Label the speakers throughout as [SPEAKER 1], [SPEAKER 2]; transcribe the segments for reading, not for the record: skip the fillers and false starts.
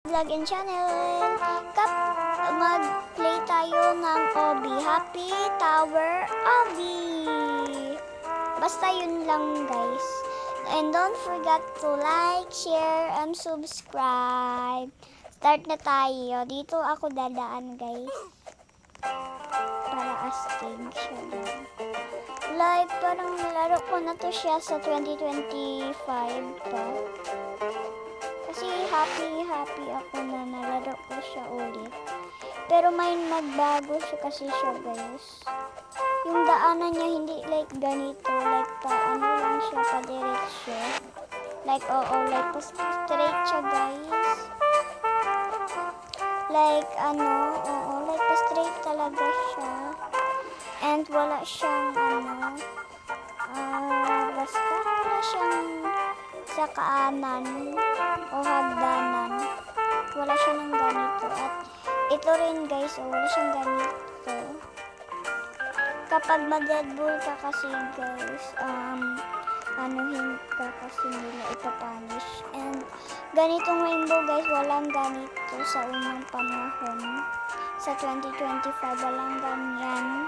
[SPEAKER 1] Vlog and channel. Mag-play tayo ng Obby. Happy Tower Obby. Basta yun lang guys. And don't forget to like, share, and subscribe. Start na tayo. Dito ako dadaan guys. Para astig siya lang. Like, parang nalaro ko na to siya sa 2025 pa. Kasi happy ako na nalaro ko siya ulit. Pero may nagbago siya kasi siya guys. Yung daanan niya hindi like ganito. Like pa ano lang siya pa diretsyo. Like like pa straight siya guys. Like like pa straight talaga siya. And wala siyang basta wala siyang sa kaanan o hagdanan. Wala siya ng ganito. At ito rin guys, wala siyang ganito. Kapag mag-deadbull ka kasi guys, anuhin ka kasi nila ipapunish. And ganitong rainbow guys, walang ganito sa unang panahon. Sa 2025, walang ganyan.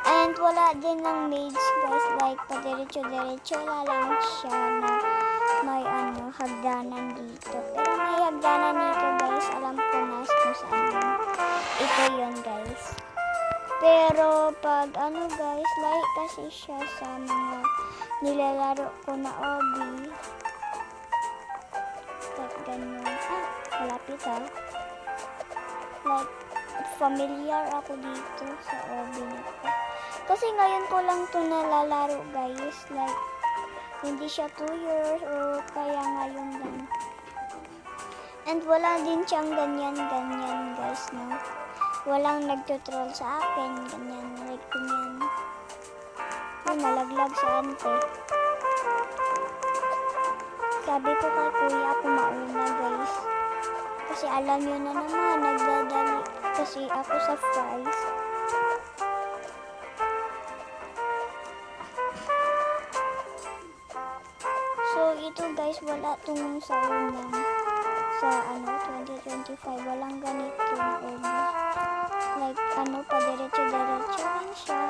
[SPEAKER 1] And wala din ng mage guys, like padiretso-diretso lang siya na may hagdanan dito. Pero may hagdanan dito guys, alam ko na kung saan. Ito yun guys. Pero pag guys, like kasi siya sa mga nilalaro ko na Obby. Like ganyan. Malapit Like, familiar ako dito sa Obby na to. Kasi ngayon ko lang to nalalaro guys. Like, hindi siya 2 years o kaya ngayon lang. And wala din siyang ganyan guys, no? Walang nagtutroll sa akin, ganyan, like ganyan. Nalaglag sa ante. Sabi ko kay kuya ako mauna guys. Kasi alam nyo na naman, nagdadali kasi ako sa fries. So, ito guys, wala tong sa unang sa 2025, walang ganito na Obby. Like, padiretso-diretso lang siya.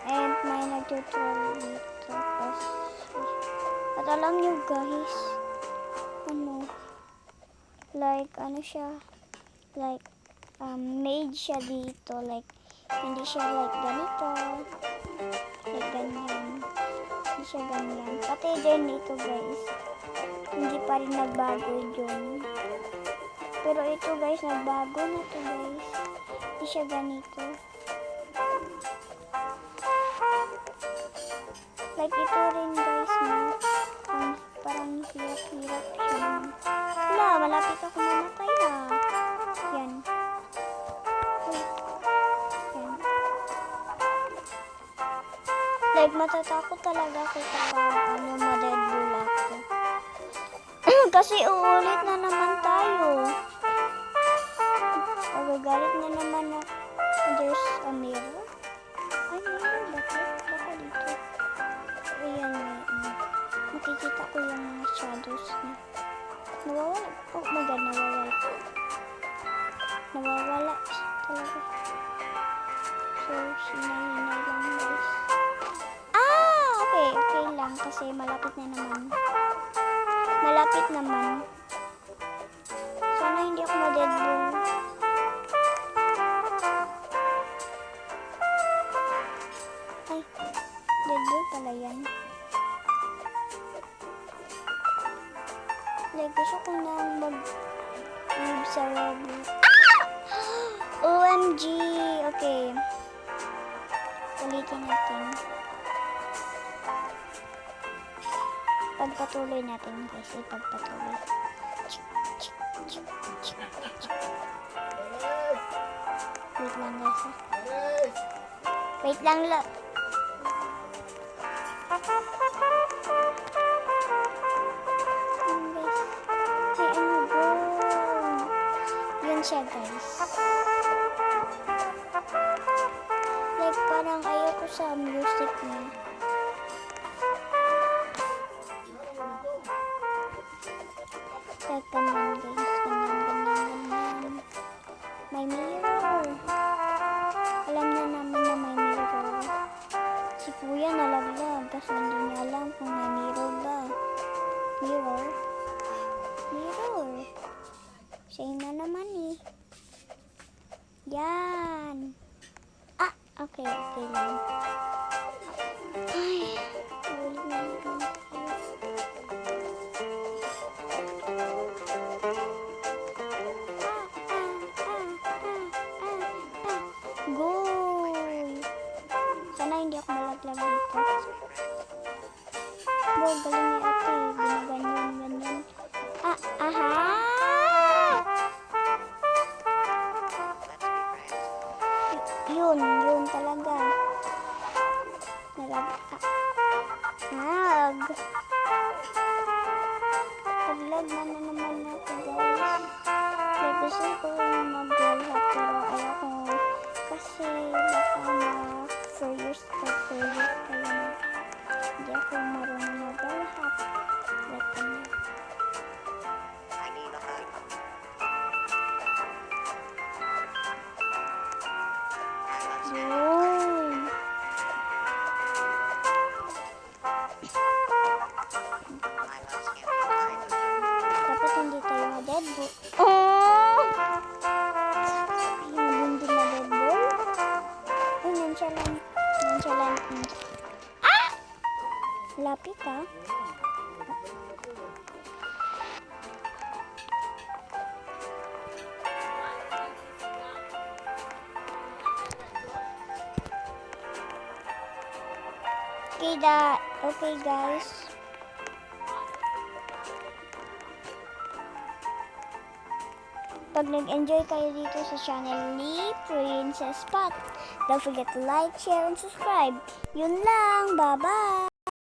[SPEAKER 1] And may nagtutroll dito kasi. At alam nyo guys, like, siya, like, made siya dito, like, hindi siya like ganito, like ganyan. Hindi siya ganyan. Pati din ito guys, hindi pa rin nagbago yun. Pero ito guys, nagbago na to guys. Hindi siya ganito. Like ito rin guys, parang hirap-hirap siya. Wala, malapit ako mamatay Yan. Yan. Like matatakot talaga ako kapag ma-deadbull ako. Kasi uulit na naman tayo. Magagalit na naman ako. There's a mirror. Ay, mirror ba ito? Baka dito. Ayan, makikita ko yung mga shadows niya. Nawawala. Oh my god, nawawala. Nawawala talaga. So, sinay-hinay lang guys. Okay lang kasi malapit na naman. Malapit naman. Sana hindi ako ma-deadbull. Ay, deadbull pala yan. Like, gusto ko na mag-live sa Roblox. OMG! Okay. Ulitin natin. Pagpatuloy natin guys. Pagpatuloy. Wait lang guys. Wait lang guys. Yun siya guys. Like parang ayoko sa music niya. Like ganyan guys. Ganyan. Sa'yo na naman eh. Yan. Ah, okay lang. Ay, ulit na naman. Goal! Sana hindi ako malaglag dito. Go, galing ni ate. Ginaganyan. Aha! Yun talaga. Paglag na naman natin, guys. Gusto ko mag-wall hat, pero ayoko kasi baka ma-furious kayo na. Hindi ako marunong mag-wall hat. Yun. Dapat hindi tayo ma-deadbolt. Oh! Hindi ma-deadbolt? Ay, nonchalant. Ah! Lapit ah. Okay guys. Pag nag-enjoy kayo dito sa channel ni Princess Pot, don't forget to like, share, and subscribe. Yun lang. Bye-bye!